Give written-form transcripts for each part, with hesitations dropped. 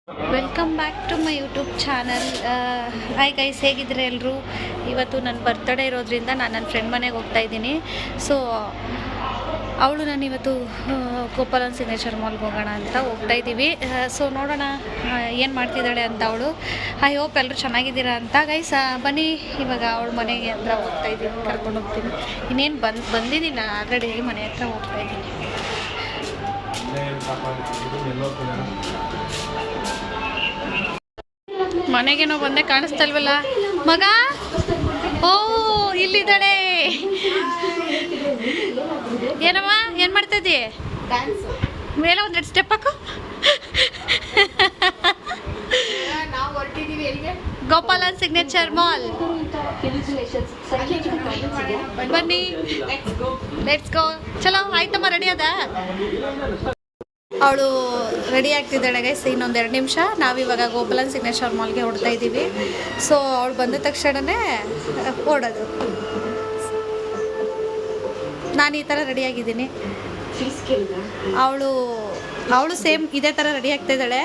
Welcome back to my YouTube channel. Hi guys, ಹೇಗಿದ್ರೆ ಎಲ್ಲರೂ? ಇವತ್ತು ನನ್ನ ಬರ್ತ್ಡೇ ಇರೋದ್ರಿಂದ ನಾನು ನನ್ನ ಫ್ರೆಂಡ್ ಮನೆಗೆ ಹೋಗ್ತಾ ಇದ್ದೀನಿ. ಸೊ ಅವಳು ನಾನು ಇವತ್ತು ಗೋಪಾಲನ್ ಸಿಗ್ನೇಚರ್ ಮಾಲ್ಗೆ ಹೋಗೋಣ ಅಂತ ಹೋಗ್ತಾ ಇದ್ದೀವಿ. ಸೊ ನೋಡೋಣ ಏನು ಮಾಡ್ತಿದ್ದಾಳೆ ಅಂತ ಅವಳು. ಐ ಹೋಪ್ ಎಲ್ಲರೂ ಚೆನ್ನಾಗಿದ್ದೀರಾ ಅಂತ. ಗೈಸ್ ಬನ್ನಿ, ಇವಾಗ ಅವಳ ಮನೆಗೆ ಹತ್ರ ಹೋಗ್ತಾ ಇದ್ದೀನಿ, ಕರ್ಕೊಂಡು ಹೋಗ್ತೀನಿ. ಇನ್ನೇನು ಬಂದಿದ್ದೀನಿ ನಾನು ಆಲ್ರೆಡಿ, ಮನೆ ಹತ್ರ ಹೋಗ್ತಾ ಇದ್ದೀನಿ. ಮನೆಗೇನೋ ಬಂದೆ, ಕಾಣಿಸ್ತಾ ಇಲ್ವಲ್ಲ ಮಗ? ಓ, ಇಲ್ಲಿದ್ದಾಳೆ. ಏನಮ್ಮ, ಏನು ಮಾಡ್ತಾ ಇದ್ದೀ? ಮೇಲೆ ಒಂದೆರಡು ಸ್ಟೆಪ್ ಹಾಕು. ಗೋಪಾಲನ್ ಸಿಗ್ನೇಚರ್ ಮಾಲ್ ಬನ್ನಿ, ಲೆಟ್ಸ್ ಗೋ. ಚಲೋ ಆಯ್ತಮ್ಮ, ರೆಡಿ ಅದ? ಅವಳು ರೆಡಿ ಆಗ್ತಿದ್ದಾಳೆ ಗೈಸ್. ಇನ್ನೊಂದು 2 ನಿಮಿಷ ನಾವಿವಾಗ ಗೋಪಾಲನ್ ಸಿಗ್ನೇಚರ್ ಮಾಲ್ಗೆ ಹೊಡ್ತಾ ಇದ್ದೀವಿ. ಸೊ ಅವಳು ಬಂದ ತಕ್ಷಣವೇ ಓಡೋದು. ನಾನು ಈ ಥರ ರೆಡಿಯಾಗಿದ್ದೀನಿ. ಅವಳು ಸೇಮ್ ಇದೇ ಥರ ರೆಡಿ ಆಗ್ತಾ ಇದ್ದಾಳೆ,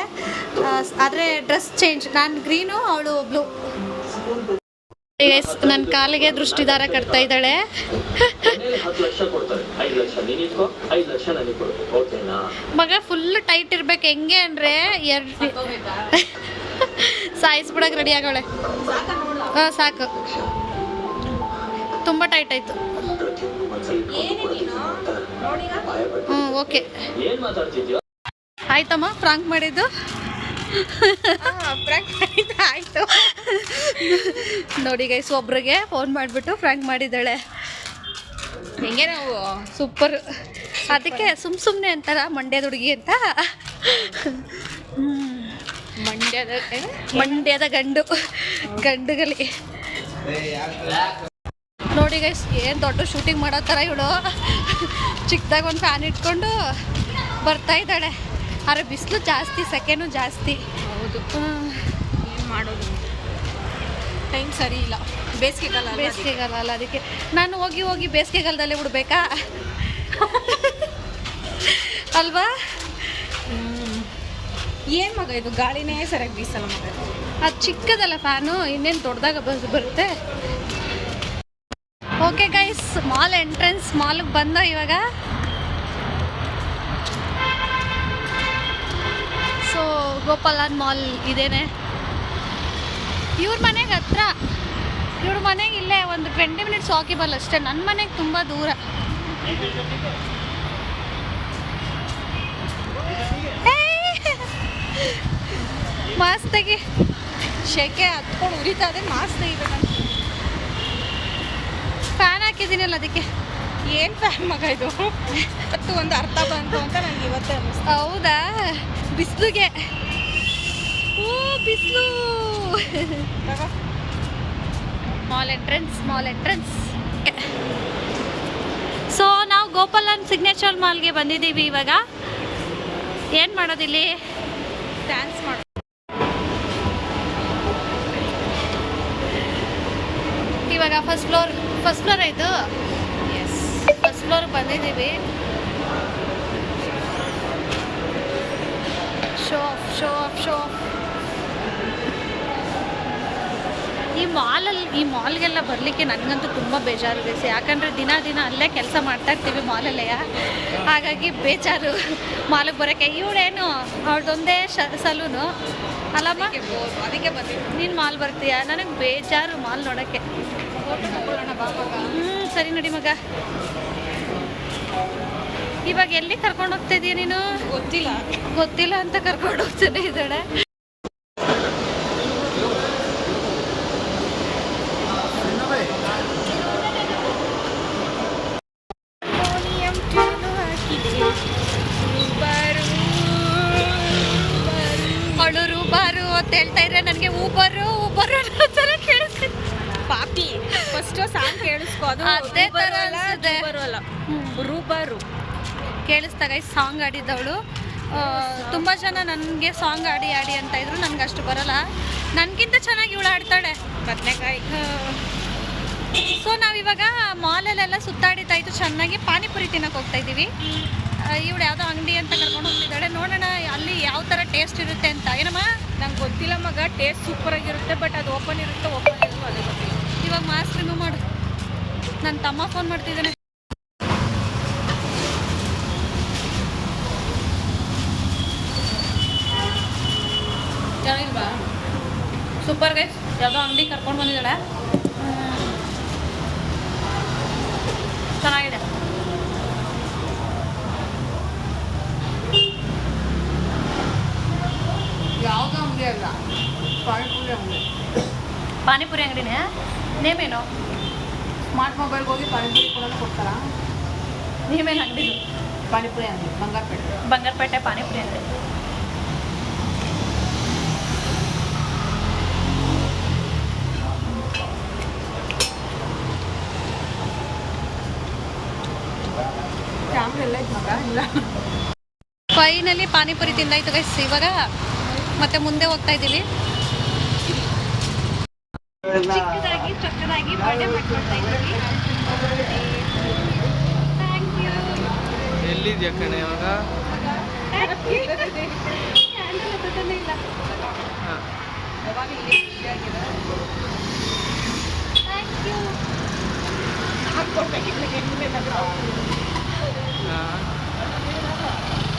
ಆದರೆ ಡ್ರೆಸ್ ಚೇಂಜ್. ನಾನು ಗ್ರೀನು, ಅವಳು ಬ್ಲೂ. ನನ್ನ ಕಾಲಿಗೆ ದೃಷ್ಟಿದಾರ ಕಟ್ತಾ ಇದ್ದಾಳೆ. ಮಗ ಫುಲ್ ಟೈಟ್ ಇರ್ಬೇಕು. ಹೆಂಗೆ ಅಂದರೆ ಸಾಯಿಸ್ಬಿಡಕ್ಕೆ ರೆಡಿ ಆಗೋಳೆ. ಹಾಂ, ಸಾಕು. ತುಂಬ ಟೈಟ್ ಆಯಿತು. ಓಕೆ ಆಯ್ತಮ್ಮ, ಫ್ರಾಂಕ್ ಮಾಡಿದ್ದು ಆಯಿತು. ನೋಡಿ ಗೈಸ್, ಒಬ್ರಿಗೆ ಫೋನ್ ಮಾಡಿಬಿಟ್ಟು ಫ್ರಾಂಕ್ ಮಾಡಿದ್ದಾಳೆ. ಹೆಂಗೆ ನಾವು ಸೂಪರ್. ಅದಕ್ಕೆ ಸುಮ್ಮನೆ ಅಂತಾರ ಮಂಡ್ಯದ ಹುಡುಗಿ ಅಂತ. ಮಂಡ್ಯದ ಗಂಡುಗಲಿ. ನೋಡಿ ಗೈಸ್, ಏನು ದೊಡ್ಡ ಶೂಟಿಂಗ್ ಮಾಡೋ ಥರ ಇವಳು ಚಿಕ್ಕದಾಗ ಒಂದು ಫ್ಯಾನ್ ಇಟ್ಕೊಂಡು ಬರ್ತಾ ಇದ್ದಾಳೆ. ಆದರೆ ಬಿಸಿಲು ಜಾಸ್ತಿ, ಸೆಕೆನೂ ಜಾಸ್ತಿ. ಹೌದು, ಏನು ಮಾಡೋದು, ಟೈಮ್ ಸರಿ ಇಲ್ಲ. ಬೇಸಿಗೆಗಾಲ ಅಲ್ಲ, ಅದಕ್ಕೆ ನಾನು ಹೋಗಿ ಬೇಸಿಗೆಗಾಲದಲ್ಲೇ ಬಿಡ್ಬೇಕಾ ಅಲ್ವಾ? ಏನು ಮಗ ಇದು, ಗಾಳಿನೇ ಸರಿಯಾಗಿ ಬೀಸಲ್ಲ ಮಗ. ಅದು ಚಿಕ್ಕದಲ್ಲ ಫ್ಯಾನು, ಇನ್ನೇನು ದೊಡ್ಡದಾಗ ಬರುತ್ತೆ. ಓಕೆ ಗೈಸ್, ಮಾಲ್ ಎಂಟ್ರೆನ್ಸ್ ಮಾಲ್ಗೆ ಬಂದ ಇವಾಗ. ಸೊ ಗೋಪಾಲನ್ ಮಾಲ್ ಇದೇನೆ. ಇವ್ರ ಮನೆಗೆ ಹತ್ರ, ಇವ್ರ ಮನೆಗೆ ಇಲ್ಲೇ ಒಂದು 20 ಮಿನಿಟ್ಸ್ ವಾಕಿಬಲ್ ಅಷ್ಟೇ. ನನ್ನ ಮನೆಗೆ ತುಂಬ ದೂರ. ಮಸ್ತಾಗಿ ಶೆಕೆ ಹತ್ಕೊಂಡು ಉರಿತಾ ಇದೆ. ಮಾಸ್ಕ್ ತೆಗಿಬೇಕಂತ ಫ್ಯಾನ್ ಹಾಕಿದ್ದೀನಲ್ಲ, ಅದಕ್ಕೆ. ಏನು ಫ್ಯಾನ್ ಮಗ ಇದು? ಮತ್ತು ಒಂದು ಅರ್ಥ ಬಂತು ಅಂತ ನನಗೆ ಇವತ್ತೇ ಅನ್ನಿಸ್ತು. ಹೌದಾ? ಬಿಸಿಲಿಗೆ. ಓ ಬಿಸಿಲು. Mall entrance. ಸೊ ನಾವು ಗೋಪಾಲನ್ ಸಿಗ್ನೇಚರ್ ಮಾಲ್ಗೆ ಬಂದಿದ್ದೀವಿ. ಇವಾಗ ಏನು ಮಾಡೋದಿಲ್ಲಿ? ಡ್ಯಾನ್ಸ್ ಮಾಡೋ. ಇವಾಗ ಫಸ್ಟ್ ಫ್ಲೋರ್ ಆಯಿತು. ಎಸ್, ಫಸ್ಟ್ ಫ್ಲೋರ್ ಬಂದಿದ್ದೀವಿ. Show of. ಈ ಮಾಲ್ಗೆಲ್ಲ ಬರಲಿಕ್ಕೆ ನನಗಂತೂ ತುಂಬ ಬೇಜಾರಿದೆ. ಯಾಕಂದರೆ ದಿನ ಅಲ್ಲೇ ಕೆಲಸ ಮಾಡ್ತಾ ಇರ್ತೀವಿ ಮಾಲಲ್ಲೇ. ಹಾಗಾಗಿ ಬೇಜಾರು ಮಾಲಿಗೆ ಬರೋಕ್ಕೆ. ಇವಳೇನು ಅವಳದೊಂದೇ ಸಲೂನು ಅಲ್ಲಮ್ಮ, ಅದಕ್ಕೆ ಬಂದಿದ್ದು. ನೀನು ಮಾಲ್ ಬರ್ತೀಯ? ನನಗೆ ಬೇಜಾರು ಮಾಲ್ ನೋಡೋಕ್ಕೆ. ಸರಿ ನಡಿ ಮಗ. ಇವಾಗ ಎಲ್ಲಿ ಕರ್ಕೊಂಡು ಹೋಗ್ತಾ ಇದೀಯ ನೀನು? ಗೊತ್ತಿಲ್ಲ ಅಂತ ಕರ್ಕೊಂಡು ಹೋಗ್ತಾನೆ ಇದ್ದಾಳೆ. ಅವಳು ರೂಬಾರು ಅಂತ ಹೇಳ್ತಾ ಇದ್ರೆ ನನಗೆ ಊಬರು ಅನ್ನೋ ಥರ ಕೇಳಿಸ್ತಿತ್ತು. ಪಾಪಿ, ಫಸ್ಟ್ ಸಾಂಗ್ ಕೇಳಿಸ್ಕೋ. ಅದು ಅದೇ ಥರ ಅನಿಸುತ್ತೆ. ರೂಬರು ಕೇಳಿಸ್ದಾಗ ಸಾಂಗ್ ಆಡಿದ್ದವಳು. ತುಂಬ ಜನ ನನಗೆ ಸಾಂಗ್ ಆಡಿ ಅಂತ ಇದ್ರು. ನನಗೆ ಅಷ್ಟು ಬರಲ್ಲ. ನನಗಿಂತ ಚೆನ್ನಾಗಿ ಇವಳು ಆಡ್ತಾಳೆ. ಬದನೆಕಾಯಿ. ಸೊ ನಾವಿವಾಗ ಮಾಲಲ್ಲೆಲ್ಲ ಸುತ್ತಾಡಿದ್ದಾಯಿತು. ಚೆನ್ನಾಗಿ ಪಾನಿಪುರಿ ತಿನ್ನಕ್ಕೆ ಹೋಗ್ತಾ ಇದ್ದೀವಿ. ಇವಳು ಯಾವುದೋ ಅಂಗಡಿ ಅಂತ ಕರ್ಕೊಂಡು ಹೋಗ್ತಿದ್ದಾಳೆ. ನೋಡೋಣ ಅಲ್ಲಿ ಯಾವ ಥರ ಟೇಸ್ಟ್ ಇರುತ್ತೆ ಅಂತ. ಏನಮ್ಮ? ಟೇಸ್ಟ್ ಸೂಪರಾಗಿರುತ್ತೆ, ಬಟ್ ಅದು ಓಪನ್ ಇರುತ್ತೆ ಓಪನ್ ಇರುತ್ತೆ ಅದೇ ಗೊತ್ತಿಲ್ಲ. ಇವಾಗ ಮಾಸ್ಕ್ ರಿಮೂವ್ ಮಾಡು. ನನ್ನ ತಮ್ಮ ಫೋನ್ ಮಾಡ್ತಿದ್ದಾನೆ. ಚೆನ್ನಾಗಿಲ್ವಾ? Super guys. ಯಾವುದೋ ಅಂಗಡಿ ಕರ್ಕೊಂಡು ಬಂದಿದ್ದಾಳೆ. ಚೆನ್ನಾಗಿದೆ. ಯಾವುದೋ ಅಂಗಡಿ ಅಲ್ಲ, ಪಾನಿಪುರಿ ಅಂಗಡಿ. ಪಾನಿಪುರಿ ಅಂಗಡಿನೇ? ನೇಮೇನು? ಸ್ಮಾರ್ಟ್ ಮೊಬೈಲ್ಗೆ ಹೋಗಿ ಪಾನಿಪುರಿ ಕೂಡ ಕೊಡ್ತಾರಾ? ನೇಮೇನು ಅಂಗಡಿದು? ಪಾನಿಪುರಿ ಅಂಗಡಿ, ಬಂಗಾರಪೇಟೆ. ಬಂಗಾರಪೇಟೆ ಪಾನಿಪುರಿ ಅಂಗಡಿ. ಕ್ಯಾಮ್ರಾ ಎಲ್ಲ ಐತೆ ಮಗ, ಇಲ್ಲ. ಫೈನಲಿ ಪಾನಿಪುರಿ ತಿಂದಾಯ್ತು ಗೈಸ್. ಇವಾಗ ಮತ್ತೆ ಮುಂದೆ ಹೋಗ್ತಾ ಇದ್ದೀವಿ. ಚಿಕ್ಕದಾಗಿ ಚೊಕ್ಕದಾಗಿ ಬರ್ಡೇ ಮಾಡ್ಕೊಳ್ತಾ ಇದ್ದೀವಿ. Thank you. ಎಲ್ಲಿದ್ಯಾ ಕಣೆ ಇವಾಗ? ಇಲ್ಲ. Thank you.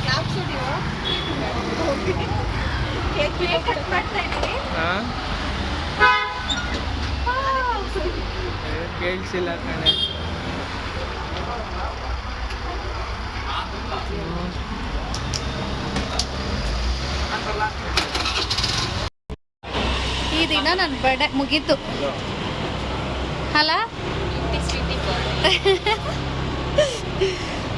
ಯಾವ ಸ್ಟುಡಿಯೋ? ಕೇಕ್ ಕಟ್ ಮಾಡ್ತಾ ಇದ್ದೀವಿ. ಕೇಳಿಸಿಲ್ಲ ಕಣೆ. ಈ ದಿನ ನನ್ನ ಬರ್ಡೇ ಮುಗೀತು ಅಲ್ಲ?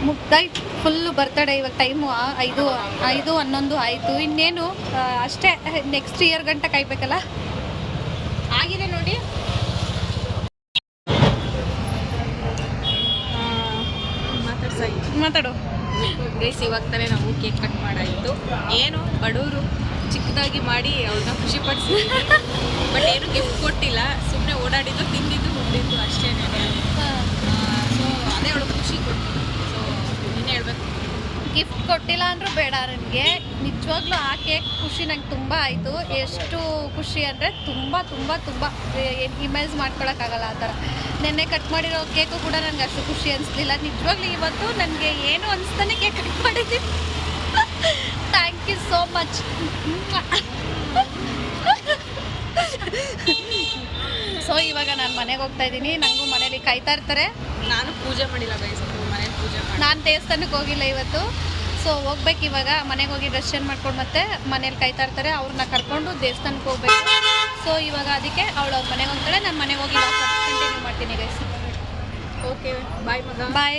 ಮುಗ್ದಾಯ್ತು ಫುಲ್ಲು ಬರ್ತಡೇ. ಇವಾಗ ಟೈಮು 5:11 ಆಯಿತು. ಇನ್ನೇನು ಅಷ್ಟೇ, ನೆಕ್ಸ್ಟ್ ಇಯರ್ ಗಂಟ ಕಾಯ್ಬೇಕಲ್ಲ. ಆಗಿದೆ ನೋಡಿ. ಮಾತಾಡು ಗೈಸ್. ಇವಾಗ ತಾನೇ ನಾವು ಕೇಕ್ ಕಟ್ ಮಾಡಾಯಿತು. ಏನು ಬಡವರು ಚಿಕ್ಕದಾಗಿ ಮಾಡಿ ಅವ್ರನ್ನ ಖುಷಿ ಪಡಿಸಿದ್ವಿ, ಬಟ್ ಏನು ಗಿಫ್ಟ್ ಕೊಟ್ಟಿಲ್ಲ. ಸುಮ್ಮನೆ ಓಡಾಡಿದ್ದು, ತಿಂದಿದ್ದು, ಉಂಡಿದ್ದು ಅಷ್ಟೇ. ಸೊ ಅದೇ ಅವಳು ಖುಷಿ ಕೊಟ್ಟು. ಸೊ ನೀನು ಹೇಳ್ಬೇಕು. ಗಿಫ್ಟ್ ಕೊಟ್ಟಿಲ್ಲ ಅಂದರೂ ಬೇಡ ನನಗೆ. ನಿಜವಾಗ್ಲೂ ಆ ಕೇಕ್ ಖುಷಿ ನಂಗೆ ತುಂಬ ಆಯಿತು. ಎಷ್ಟು ಖುಷಿ ಅಂದರೆ ತುಂಬ ತುಂಬ ತುಂಬ ಇಮೇಜ್ ಮಾಡ್ಕೊಳಕ್ಕಾಗಲ್ಲ ಆ ಥರ. ನೆನ್ನೆ ಕಟ್ ಮಾಡಿರೋ ಕೇಕು ಕೂಡ ನನಗೆ ಅಷ್ಟು ಖುಷಿ ಅನಿಸ್ಲಿಲ್ಲ. ನಿಜವಾಗ್ಲೂ ಇವತ್ತು ನನಗೆ ಏನು ಅನಿಸ್ತಾನೆ ಕೇಕ್ ಕಟ್ ಮಾಡಿದ್ದೀನಿ. Thank you so much. So ಇವಾಗ ನಾನು ಮನೆಗೆ ಹೋಗ್ತಾ ಇದ್ದೀನಿ. ನನಗೂ ಮನೇಲಿ ಕಾಯ್ತಾ ಇರ್ತಾರೆ. ನಾನು ಪೂಜೆ ಮಾಡಿಲ್ಲ ಗೈಸ್, ಮನೇಲಿ ಪೂಜೆ ಮಾಡಿ. ನಾನು ದೇವಸ್ಥಾನಕ್ಕೆ ಹೋಗಿಲ್ಲ ಇವತ್ತು. ಸೊ ಹೋಗ್ಬೇಕು ಇವಾಗ. ಮನೆಗೆ ಹೋಗಿ ಡ್ರೆಸ್ ಚೇಂಜ್ ಮಾಡ್ಕೊಂಡು ಮತ್ತೆ ಮನೇಲಿ ಕಾಯ್ತಾ ಇರ್ತಾರೆ. ಅವ್ರನ್ನ ಕರ್ಕೊಂಡು ದೇವಸ್ಥಾನಕ್ಕೆ ಹೋಗ್ಬೇಕು. ಸೊ ಇವಾಗ ಅದಕ್ಕೆ ಅವಳು ಅವ್ರ ಮನೆಗೆ ಹೋಗ್ತಾಳೆ, ನಾನು ಮನೆಗೆ ಹೋಗಿ ಕಂಟಿನ್ಯೂ ಮಾಡ್ತೀನಿ ಗೈಸ್. ಓಕೆ ಬಾಯ್ ಮಗ. Bye.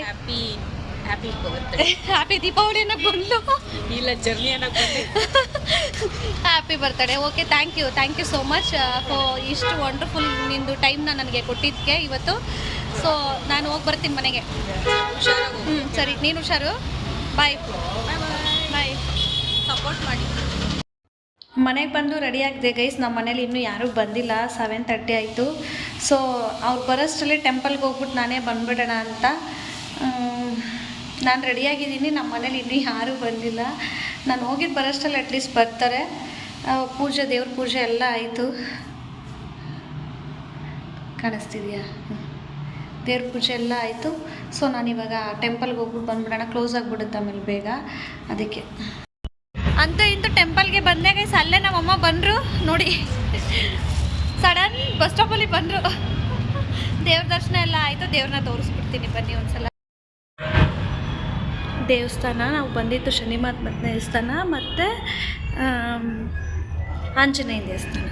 Happy birthday. Happy Deepavali ಅನ್ನೋಕ್ಕೆ ಬಂದು ಇಲ್ಲ ಜರ್ನಿ ಅನ್ನೋಕ್ಕೆ ಬಂದೆ. Happy birthday. Okay, thank you so much for ಇಷ್ಟು ವಂಡರ್ಫುಲ್ ನಿಂದು ಟೈಮ್ನ ನನಗೆ ಕೊಟ್ಟಿದ್ದಕ್ಕೆ ಇವತ್ತು. ಸೊ ನಾನು ಹೋಗಿ ಬರ್ತೀನಿ ಮನೆಗೆ. ಹುಷಾರಾಗು. ಸರಿ, ನೀನು ಹುಷಾರು. ಬಾಯ್ ಬಾಯ್ ಬಾಯ್ ಬಾಯ್. ಸಪೋರ್ಟ್ ಮಾಡಿ. ಮನೆಗೆ ಬಂದು ರೆಡಿ ಆಗಿದೆ ಗೈಸ್. ನಮ್ಮ ಮನೇಲಿ ಇನ್ನೂ ಯಾರೂ ಬಂದಿಲ್ಲ. 7:30 ಆಯಿತು. ಸೊ ಅವ್ರು ಬರೋಷ್ಟರಲ್ಲಿ ಟೆಂಪಲ್ಗೆ ಹೋಗ್ಬಿಟ್ಟು ನಾನೇ ಬಂದ್ಬಿಡೋಣ ಅಂತ ನಾನು ರೆಡಿಯಾಗಿದ್ದೀನಿ. ನಮ್ಮ ಮನೇಲಿ ಇನ್ನೂ ಯಾರೂ ಬಂದಿಲ್ಲ. ನಾನು ಹೋಗಿದ್ದು ಬರೋಷ್ಟರಲ್ಲಿ ಅಟ್ಲೀಸ್ಟ್ ಬರ್ತಾರೆ. ಪೂಜೆ, ದೇವ್ರ ಪೂಜೆ ಎಲ್ಲ ಆಯಿತು. ಕಾಣಿಸ್ತಿದೆಯಾ? ದೇವ್ರ ಪೂಜೆ ಎಲ್ಲ ಆಯಿತು. ಸೊ ನಾನಿವಾಗ ಟೆಂಪಲ್ಗೆ ಹೋಗ್ಬಿಟ್ಟು ಬಂದ್ಬಿಡೋಣ. ಕ್ಲೋಸ್ ಆಗಿಬಿಡುತ್ತೆ ಆಮೇಲೆ ಬೇಗ, ಅದಕ್ಕೆ. ಅಂತೂ ಇಂತೂ ಟೆಂಪಲ್ಗೆ ಬಂದೆ ಗೈಸ್. ಅಲ್ಲೇ ನಮ್ಮಮ್ಮ ಬಂದರು ನೋಡಿ. ಸಡನ್ ಬಸ್ ಸ್ಟಾಪಲ್ಲಿ ಬಂದರು. ದೇವ್ರ ದರ್ಶನ ಎಲ್ಲ ಆಯಿತು. ದೇವ್ರನ್ನ ತೋರಿಸ್ಬಿಡ್ತೀನಿ ಬನ್ನಿ ಒಂದ್ಸಲ. ದೇವಸ್ಥಾನ ನಾವು ಬಂದಿದ್ದು ಶನಿ ಮಹಾತ್ಮ ದೇವಸ್ಥಾನ ಮತ್ತು ಆಂಜನೇಯ ದೇವಸ್ಥಾನ.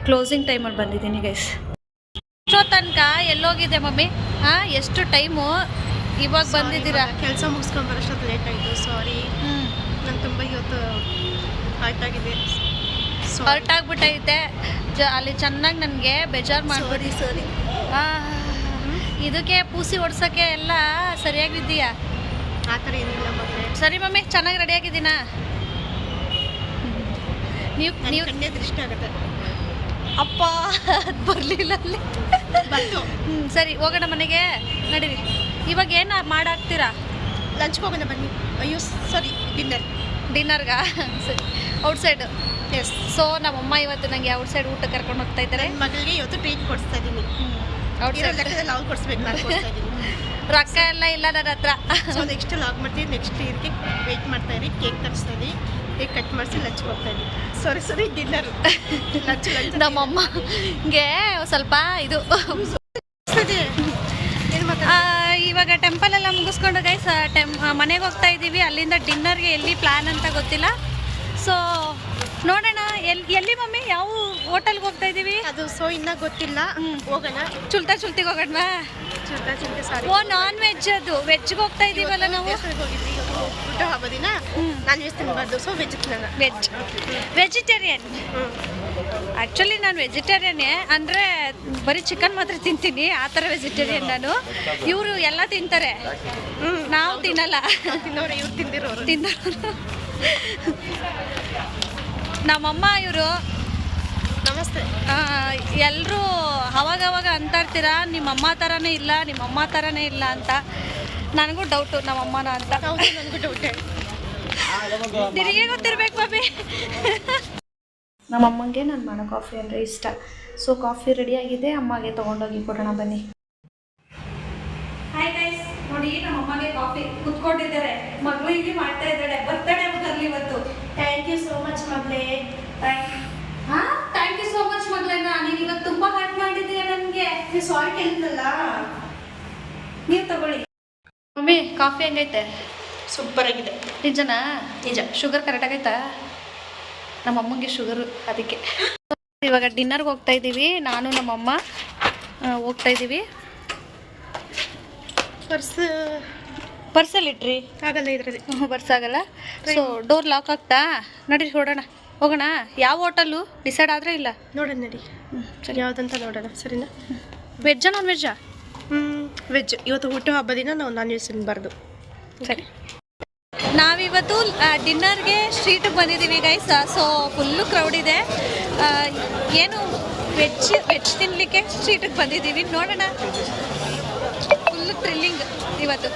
ಕ್ಲೋಸಿಂಗ್ ಟೈಮಲ್ಲಿ ಬಂದಿದ್ದೀನಿ ಗೈಸ್. ಇಷ್ಟೋ ತನಕ ಎಲ್ಲೋಗಿದೆ ಮಮ್ಮಿ? ಹಾಂ, ಎಷ್ಟು ಟೈಮು ಇವಾಗ ಬಂದಿದ್ದೀರಾ? ಕೆಲಸ ಮುಗಿಸ್ಕೊಂಡು ಬರೋಷ್ಟೊತ್ತು ಲೇಟ್ ಆಯಿತು. ಸಾರಿ, ನಾನು ತುಂಬ ಇವತ್ತು ಆಯ್ತಾಗಿದೆ. ಹೊರಟಾಗ್ಬಿಟ್ಟೈತೆ. ಅಲ್ಲಿ ಚೆನ್ನಾಗಿ ನನಗೆ ಬೇಜಾರು ಮಾಡ್ಬಿಡಿ. ಸರಿ ಇದಕ್ಕೆ ಪೂಸಿ ಓಡ್ಸೋಕ್ಕೆ ಎಲ್ಲ ಸರಿಯಾಗಿದ್ದೀಯಾ? ಆ ಥರ ಏನಿಲ್ಲ ಮಕ್ಕಳೇ. ಸರಿ ಮಮ್ಮಿ, ಚೆನ್ನಾಗಿ ರೆಡಿಯಾಗಿದ್ದೀನಾ? ನೀವು ಕಣ್ಣೇ ದೃಷ್ಟಿ ಆಗುತ್ತೆ. ಅಪ್ಪ ಅದು ಬರಲಿಲ್ಲ ಅಲ್ಲಿ. ಬಂತು. ಸರಿ, ಹೋಗೋಣ ಮನೆಗೆ. ನಡೀರಿ. ಇವಾಗ ಏನು ಮಾಡಾಕ್ತೀರಾ? ಲಂಚ್ಗೆ ಹೋಗೋಣ ಬನ್ನಿ. ಅಯ್ಯೋ ಸಾರಿ, ಡಿನ್ನರ್. ಡಿನ್ನರ್ಗ ಔಟ್ಸೈಡ್. ಎಸ್. ಸೊ ನಮ್ಮಮ್ಮ ಇವತ್ತು ನನಗೆ ಔಟ್ಸೈಡ್ ಊಟ ಕರ್ಕೊಂಡು ಹೋಗ್ತಾ ಇದ್ದಾರೆ. ನನ್ನ ಮಗಳಿಗೆ ಇವತ್ತು ಟ್ರೀಟ್ ಕೊಡಿಸ್ತಾ ಇದ್ದೀನಿ. ಔಟ್ಸೈಡ್ ಲೆಕ್ಕದಲ್ಲಿ ಅವ್ರು ಕೊಡಿಸ್ಬೇಕು, ನಾನು ಕೊಡಿಸ್ತಾ ಇದ್ದೀನಿ. ರೊಕ್ಕ ಎಲ್ಲ ಇಲ್ಲ ನನ್ನ ಹತ್ರ. ಸೊ ನೆಕ್ಸ್ಟ್ ಲಾಗ್ ಮಾಡ್ತೀವಿ. ನೆಕ್ಸ್ಟ್ ಇದಕ್ಕೆ ವೆಯ್ಟ್ ಮಾಡ್ತಾ ಇರಿ. ಕೇಕ್ ತರಿಸ್ತಾ ಇದ್ದೀವಿ, ಕೇಕ್ ಕಟ್ ಮಾಡಿಸಿ ಲಂಚ್ ಹೋಗ್ತಾ ಇದ್ದೀವಿ. ಸಾರಿ ಡಿನ್ನರ್ ಲಂಚ್ ನಮ್ಮಮ್ಮಗೆ ಸ್ವಲ್ಪ ಇದು ಇವಾಗ ಟೆಂಪಲ್ ಎಲ್ಲ ಮುಗಿಸ್ಕೊಂಡು ಗೈಸ್ ಮನೆಗೆ ಹೋಗ್ತಾ ಇದ್ದೀವಿ. ಅಲ್ಲಿಂದ ಡಿನ್ನರ್ಗೆ ಎಲ್ಲಿ ಪ್ಲ್ಯಾನ್ ಅಂತ ಗೊತ್ತಿಲ್ಲ. ಸೊ ನೋಡೋಣ ಎಲ್ಲಿ ಮಮ್ಮಿ ಯಾವ ಹೋಟೆಲ್ಗೆ ಹೋಗ್ತಾ ಇದ್ದೀವಿ ಅದು. ಸೊ ಇನ್ನೂ ಗೊತ್ತಿಲ್ಲ. ಹೋಗೋಣ. ಚುಲ್ತಿಗೆ ಹೋಗೋಣ. ಸಾರಿ. ಓ ನಾನ್ ವೆಜ್, ಅದು ವೆಜ್ಗೆ ಹೋಗ್ತಾ ಇದ್ದೀವಲ್ಲ ನಾವು. ಹೋಗಿದ್ವಿ ಊಟ ಹಬ್ಬ ದಿನ. ನಾನ್ ವೆಜ್ ತಿನ್ನಬಾರ್ದು, ಸೊ ವೆಜ್ ತಿನ್ನೋಣ. ವೆಜಿಟೇರಿಯನ್. ಆ್ಯಕ್ಚುಲಿ ನಾನು ವೆಜಿಟೇರಿಯನ್ನೇ, ಅಂದರೆ ಬರೀ ಚಿಕನ್ ಮಾತ್ರ ತಿಂತೀನಿ, ಆ ಥರ ವೆಜಿಟೇರಿಯನ್ ನಾನು. ಇವರು ಎಲ್ಲ ತಿಂತಾರೆ, ನಾವು ತಿನ್ನಲ್ಲ. ತಿನ್ನೋರು ಇವ್ರು ತಿನ್ನೋರು ನಮ್ಮಮ್ಮ ಇವರು. ನಮಸ್ತೆ. ಎಲ್ಲರೂ ಅವಾಗವಾಗ ಅಂತ ಇರ್ತೀರಾ ನಿಮ್ಮಮ್ಮ ಥರನೇ ಇಲ್ಲ ಅಂತ. ನನಗೂ ಡೌಟು ನಮ್ಮಮ್ಮನ ಅಂತ. ನನಗೂ ಡೌಟೇ. ನಿನಗೆ ಗೊತ್ತಿರ್ಬೇಕು ಬಾಬಿ. ನಮ್ಮಮ್ಮಂಗೆ ನಾನು ಮಾಡೋ ಕಾಫಿ ಅಂದರೆ ಇಷ್ಟ. ಸೊ ಕಾಫಿ ರೆಡಿಯಾಗಿದೆ, ಅಮ್ಮಗೆ ತೊಗೊಂಡೋಗಿ ಕೊಡೋಣ ಬನ್ನಿ. ಹಾಯ್ ಗೈಸ್, ನೋಡಿ ನಮ್ಮಮ್ಮಗೆ ಕಾಫಿ ಕುತ್ಕೊಂಡಿದ್ದಾರೆ. ಮಗಳು ಇಲ್ಲಿ ಮಾಡ್ತಾ ಇದ್ದಾಳೆ. ಬರ್ತಡೇ ಬರಲಿ ಇವತ್ತು. ಥ್ಯಾಂಕ್ ಯು ಸೋ ಮಚ್ ಮಗಳೇ. ಥ್ಯಾಂಕ್ ಯು ಸೋ ಮಚ್ ಮಗಳನ್ನ. ನೀನು ಇವತ್ತು ತುಂಬ ಹರ್ಟ್ ಮಾಡಿದ್ದೀಯ ನನಗೆ. ಸಾರಿ ಕೇಳಿದ್ನಲ್ಲ. ನೀವು ತಗೊಳ್ಳಿ. ಮಮ್ಮಿ ಕಾಫಿ ಹೆಂಗೈತೆ? ಸೂಪರ್ ಆಗಿದೆ. ನಿಜನಾ? ನಿಜ. ಶುಗರ್ ಕರೆಕ್ಟ್ ಆಗೈತಾ? ನಮ್ಮ ಅಮ್ಮಂಗೆ ಶುಗರು, ಅದಕ್ಕೆ. ಇವಾಗ ಡಿನ್ನರ್ಗೆ ಹೋಗ್ತಾ ಇದ್ದೀವಿ. ನಾನು ನಮ್ಮಮ್ಮ ಹೋಗ್ತಾ ಇದ್ದೀವಿ. ಪರ್ಸಲ್ಲಿ ಇಟ್ರಿ ಆಗಲ್ಲ ಇದರಲ್ಲಿ. ಪರ್ಸ್ ಆಗಲ್ಲ. ಸೊ ಡೋರ್ ಲಾಕ್ ಆಗ್ತಾ? ನಡಿ ಹೋಗೋಣ. ಯಾವ ಹೋಟೆಲು ಡಿಸೈಡ್ ಆದರೆ ಇಲ್ಲ ನೋಡೋಣ ನಡಿ. ಸರಿ, ಯಾವುದಂತ ನೋಡೋಣ. ಸರಿನಾ? ವೆಜ್ಜಾ ನಾನ್ ವೆಜ್ಜಾ? ವೆಜ್. ಇವತ್ತು ಊಟ ಹಬ್ಬ ದಿನ ನಾವು ನಾನ್ ವೆಜ್ ತಿನ್ನಬಾರ್ದು. ಸರಿ. ನಾವಿವತ್ತು ಡಿನ್ನರ್ಗೆ ಸ್ಟ್ರೀಟಿಗೆ ಬಂದಿದ್ದೀವಿ ಗೈಸ್. ಸೊ ಫುಲ್ಲು ಕ್ರೌಡ್ ಇದೆ. ಏನು ವೆಜ್ ತಿನ್ನಲಿಕ್ಕೆ ಸ್ಟ್ರೀಟಿಗೆ ಬಂದಿದ್ದೀವಿ. ನೋಡೋಣ. ಫುಲ್ಲು ಥ್ರಿಲ್ಲಿಂಗ್ ಇವತ್ತು.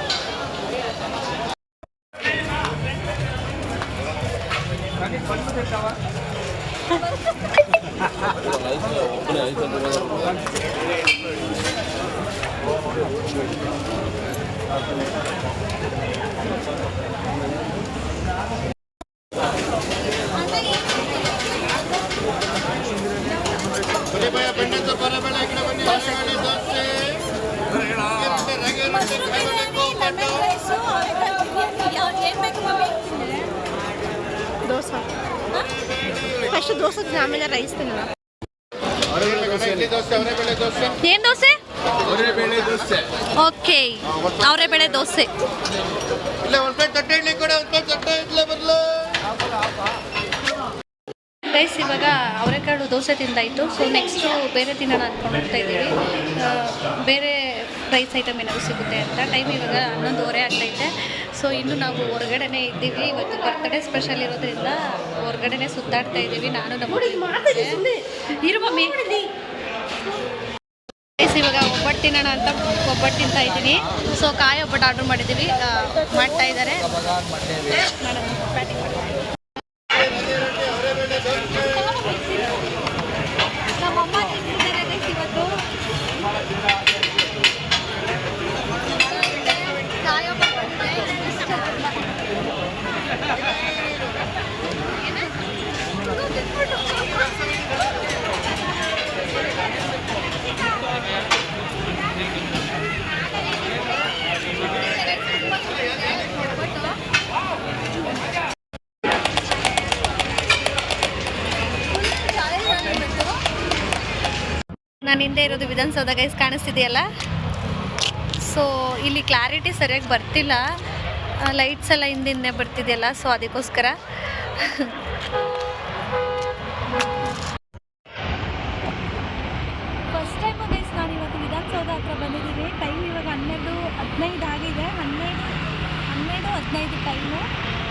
ದೋಸೆ ಫಸ್ಟ್ ದೋಸೆ ಆಮೇಲೆ ರೈಸ್ ತಿನ್ನೋಣ. ಏನು ದೋಸೆ? ಓಕೆ, ಅವರೆಬೇಳೆ ದೋಸೆ. ಗೈಸ್ ಇವಾಗ ಅವರೆಕಾಳು ದೋಸೆ ತಿಂದಾಯಿತು. ಸೊ ನೆಕ್ಸ್ಟು ಬೇರೆ ತಿನ್ನೋಣ ಅಂದ್ಕೊಂಡು ಹೋಗ್ತಾ ಇದ್ದೀವಿ. ಬೇರೆ ರೈಸ್ ಐಟಮ್ ಏನಾದರೂ ಸಿಗುತ್ತೆ ಅಂತ. ಟೈಮ್ ಇವಾಗ 11:30 ಆಗ್ತೈತೆ. ಸೊ ಇನ್ನು ನಾವು ಹೊರಗಡೆನೇ ಇದ್ದೀವಿ. ಇವತ್ತು ಬರ್ತಡೇ ಸ್ಪೆಷಲ್ ಇರೋದ್ರಿಂದ ಹೊರಗಡೆನೇ ಸುತ್ತಾಡ್ತಾ ಇದ್ದೀವಿ. ನಾನು ನಮ್ಮ ಇರು ಮಮ್ಮಿ. ಗೈಸ್ ಇವಾಗ ಒಬ್ಬಟ್ಟು ತಿನ್ನೋಣ ಅಂತ ಒಬ್ಬಟ್ಟು ತಿಂತಾ ಇದ್ದೀನಿ. ಸೊ ಕಾಯಿ ಒಬ್ಬಟ್ಟು ಆರ್ಡ್ರ್ ಮಾಡಿದ್ದೀವಿ. ಮಾಡ್ತಾ ಇದ್ದಾರೆ. ನಮ್ಮಮ್ಮ ತಿಂತಿದ್ದಾರೆ ಗೈಸ್ ಇವತ್ತು. ಕಾಯಿ ಒಬ್ಬಟ್ಟು ನಾನು ಹಿಂದೆ ಇರೋದು ವಿಧಾನಸೌಧ ಗೈಸ್, ಕಾಣಿಸ್ತಿದೆಯಲ್ಲ. ಸೊ ಇಲ್ಲಿ ಕ್ಲಾರಿಟಿ ಸರಿಯಾಗಿ ಬರ್ತಿಲ್ಲ, ಲೈಟ್ಸ್ ಎಲ್ಲ ಹಿಂದಿಂದೆ ಬರ್ತಿದೆಯಲ್ಲ. ಸೊ ಅದಕ್ಕೋಸ್ಕರ ಫಸ್ಟ್ ಟೈಮ್ ಗೈಸ್ ನಾನು ಇವತ್ತು ವಿಧಾನಸೌಧ ಹತ್ರ ಬಂದಿದ್ದೀನಿ. ಟೈಮ್ ಇವಾಗ 12:15 ಆಗಿದೆ. 12:15 ಟೈಮು.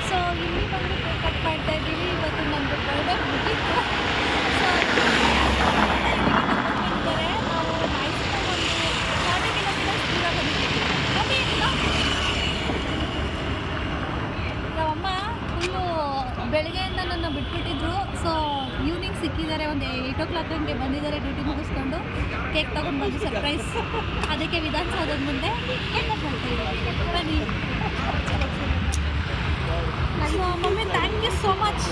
ಸೊ ಇಲ್ಲಿ ಬಂದು ಕೇಕ್ ಕಟ್ ಮಾಡ್ತಾ ಇದ್ದೀವಿ. ಇವತ್ತು ನಮ್ಮದು ಬರ್ಡೇ ಮುಗಿತ್ತು. ಸೊ ಬಂದಿದ್ದಾರೆ. ನಾವು ಮೈಸೂರು ಒಂದು 40 ಕಿಲೋಮೀಟರ್ಸ್ ದೂರ ಬಂದಿದ್ದೀವಿ. ನಮ್ಮಮ್ಮ ಫುಲ್ಲು ಹೊರಟ್ಬಿಟ್ಟಿದ್ರು. ಸೊ ಈವ್ನಿಂಗ್ ಸಿಕ್ಕಿದ್ದಾರೆ, ಒಂದು 8 o'clock ಹಂಗೆ ಬಂದಿದ್ದಾರೆ ಡ್ಯೂಟಿ ಮುಗಿಸ್ಕೊಂಡು. ಕೇಕ್ ತೊಗೊಂಡು ಬಂದು ಸರ್ಪ್ರೈಸ್. ಅದಕ್ಕೆ ವಿಧಾನಸೌಧದ ಮುಂದೆ ಕೇಕ್ ಕಟ್ ಮಾಡ್ತಾ ಇದ್ದೀವಿ. ಬನ್ನಿ. So mummy thank you so much.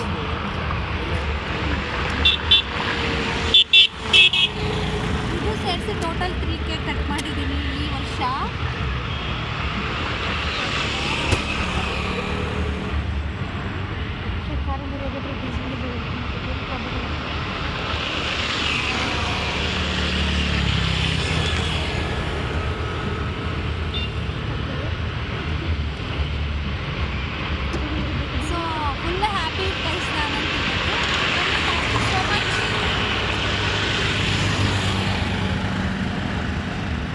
ಇದು ಸೇರಿಸಿ ಟೋಟಲ್ 3 ಕೇಕ್ ಕಟ್ ಮಾಡಿದ್ದೀನಿ ಈ ವರ್ಷ. ಸೊ ಫುಲ್ ಹ್ಯಾಪಿ ಗೈಸ್ ನಾನಂತೂ. So much.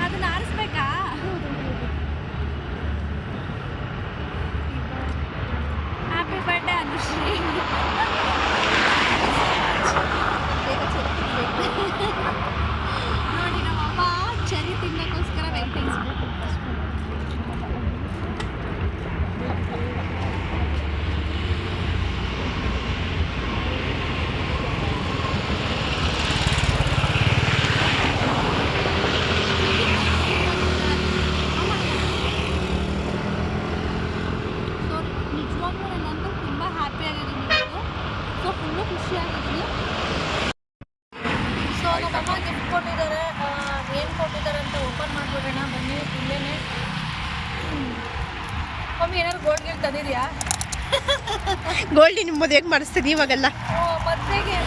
ಅದನ್ನ ಆರಿಸ್ಬೇಕಾ? Happy birthday Anushree. ನೋಡಿ ನಮ್ಮಮ್ಮ ಚೆರಿ ತಿನ್ನೋಕ್ಕೋಸ್ಕರ ವೆಯ್ಟಿಂಗ್. ಸೊ ನಿಜವಾಗ್ಲೂ ನಾನಂತೂ ತುಂಬ ಹ್ಯಾಪಿ ಆಗಿದ್ದೀನಿ ಇವತ್ತು. ಸೊ ಫುಲ್ಲು ಖುಷಿಯಾಗಿದ್ದೀನಿ. ಸೊ ನಮ್ಮಮ್ಮ ಗಿಫ್ಟ್ ಕೊಟ್ಟಿದ್ದಾರೆ. ಏನು ಕೊಟ್ಟಿದ್ದಾರೆ ಅಂತ ಓಪನ್ ಮಾಡಿಬಿಡೋಣ ಬನ್ನಿ. ಇಲ್ಲೇನೆ ಮಮ್ಮಿ ಏನಾದ್ರು ಗೋಲ್ಡ್ ಗಿಫ್ಟ್ ತಂದಿದ್ಯಾ? ಗೋಲ್ಡಿ ನಿಮ್ಮ ಮದುವೆಗೆ ಮಾಡಿಸ್ತೀನಿ ಇವಾಗೆಲ್ಲ. ಮದುವೆ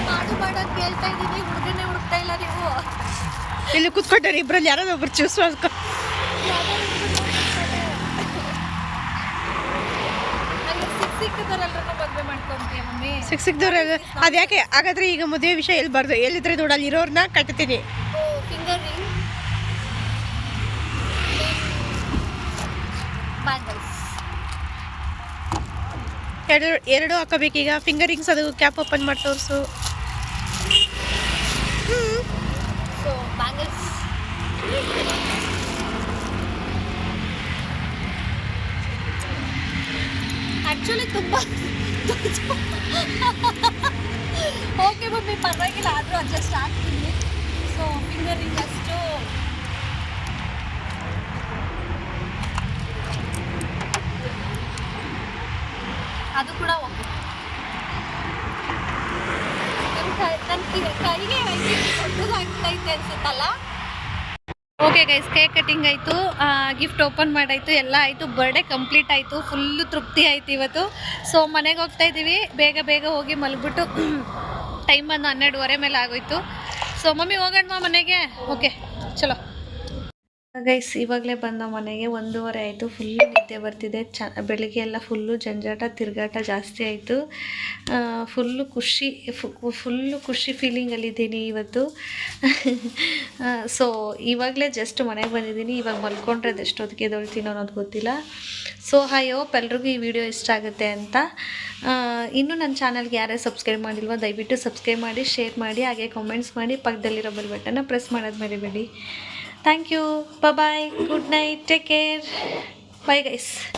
ಮಾಡು ಅಂತ ಕೇಳ್ತಾ ಇದ್ದೀನಿ. ಹುಡುಗನೇ ಹುಡುಕ್ತಾ ಇಲ್ಲ ನೀವು. ಇಲ್ಲಿ ಕೂತ್ಕೊಂಡ್ರೆ ಇಬ್ಬರಲ್ಲಿ ಯಾರೋ ಒಬ್ರು ಚೂಸ್ ಮಾಡ್ಕೊ. ಸಿಕ್ಕಿದಾರಲ್ರ ಮದುವೆ ಮಾಡ್ಕೊಂತೀಯ ಮಮ್ಮಿ? ಸಿಕ್ದವ್ರಲ್ಲ ಅದು ಯಾಕೆ? ಹಾಗಾದ್ರೆ ಈಗ ಮದುವೆ ವಿಷಯ ಎಲ್ಬಾರ್ದು. ಎಲ್ಲಿದ್ರೆ ನೋಡಲ್ಲಿ ಇರೋರ್ನ ಕಟ್ತೀನಿ. Finger ring, bangles. ಎರಡು ಹಾಕೋಬೇಕೀಗ. ಫಿಂಗರ್ ರಿಂಗ್ಸ್ ಅದು ಕ್ಯಾಪ್ ಓಪನ್ ಮಾಡಿ ತೋರಿಸು. So bangles. ಆ್ಯಕ್ಚುಲಿ ತುಂಬ ಓಕೆ ಮಮ್ಮಿ ಪರವಾಗಿಲ್ಲ, ಆದರೂ ಅಡ್ಜಸ್ಟ್ ಆಗ್ತೀನಿ. ಸೊ ಫಿಂಗರ್ ರಿಂಗ್ ಅಷ್ಟು ಅದು ಕೂಡ ಓಕೆ. ನನ್ನ ಕೈಗೆ ದೊಡ್ಡದಾಗ್ತೈತೆ ಅನ್ಸುತ್ತಲ್ಲ. ಓಕೆ ಗೈಸ್, ಕೇಕ್ ಕಟಿಂಗ್ ಆಯಿತು, ಗಿಫ್ಟ್ ಓಪನ್ ಮಾಡಾಯಿತು, ಎಲ್ಲ ಆಯಿತು. ಬರ್ಡೇ ಕಂಪ್ಲೀಟ್ ಆಯಿತು. ಫುಲ್ಲು ತೃಪ್ತಿ ಆಯಿತು ಇವತ್ತು. ಸೊ ಮನೆಗೆ ಹೋಗ್ತಾ ಇದ್ದೀವಿ. ಬೇಗ ಹೋಗಿ ಮಲಗ್ಬಿಟ್ಟು ಟೈಮ್ ಬಂದು 12:30 ಮೇಲೆ ಆಗೋಯ್ತು. ಸೊ ಮಮ್ಮಿ ಹೋಗೋಣ ಮನೆಗೆ. ಓಕೆ ಚಲೋ ಗೈಸ್, ಇವಾಗಲೇ ಬಂದ ಮನೆಗೆ. 1:30 ಆಯಿತು. ಫುಲ್ಲು ನಿದ್ದೆ ಬರ್ತಿದೆ. ಬೆಳಿಗ್ಗೆ ಎಲ್ಲ ಫುಲ್ಲು ಜಂಜಾಟ ತಿರುಗಾಟ ಜಾಸ್ತಿ ಆಯಿತು. ಫುಲ್ಲು ಖುಷಿ ಫೀಲಿಂಗಲ್ಲಿದ್ದೀನಿ ಇವತ್ತು. ಸೊ ಇವಾಗಲೇ ಜಸ್ಟ್ ಮನೆಗೆ ಬಂದಿದ್ದೀನಿ. ಇವಾಗ ಮಲ್ಕೊಂಡ್ರೆ ಅದೆಷ್ಟೊತ್ತಿಗೆ ಎದ್ದೇಳ್ತೀನೋ ಅನ್ನೋದು ಗೊತ್ತಿಲ್ಲ. ಸೊ ಐ ಹೋಪ್ ಎಲ್ರಿಗೂ ಈ ವಿಡಿಯೋ ಇಷ್ಟ ಆಗುತ್ತೆ ಅಂತ. ಇನ್ನೂ ನನ್ನ ಚಾನಲ್ಗೆ ಯಾರೇ ಸಬ್ಸ್ಕ್ರೈಬ್ ಮಾಡಿಲ್ವೋ ದಯವಿಟ್ಟು ಸಬ್ಸ್ಕ್ರೈಬ್ ಮಾಡಿ, ಶೇರ್ ಮಾಡಿ, ಹಾಗೆ ಕಾಮೆಂಟ್ಸ್ ಮಾಡಿ, ಪಕ್ಕದಲ್ಲಿರೋ ಬೆಲ್ ಬಟನ್ನ ಪ್ರೆಸ್ ಮಾಡೋದು ಮರಿಬೇಡಿ. Thank you. Bye-bye. Good night. Take care. Bye guys.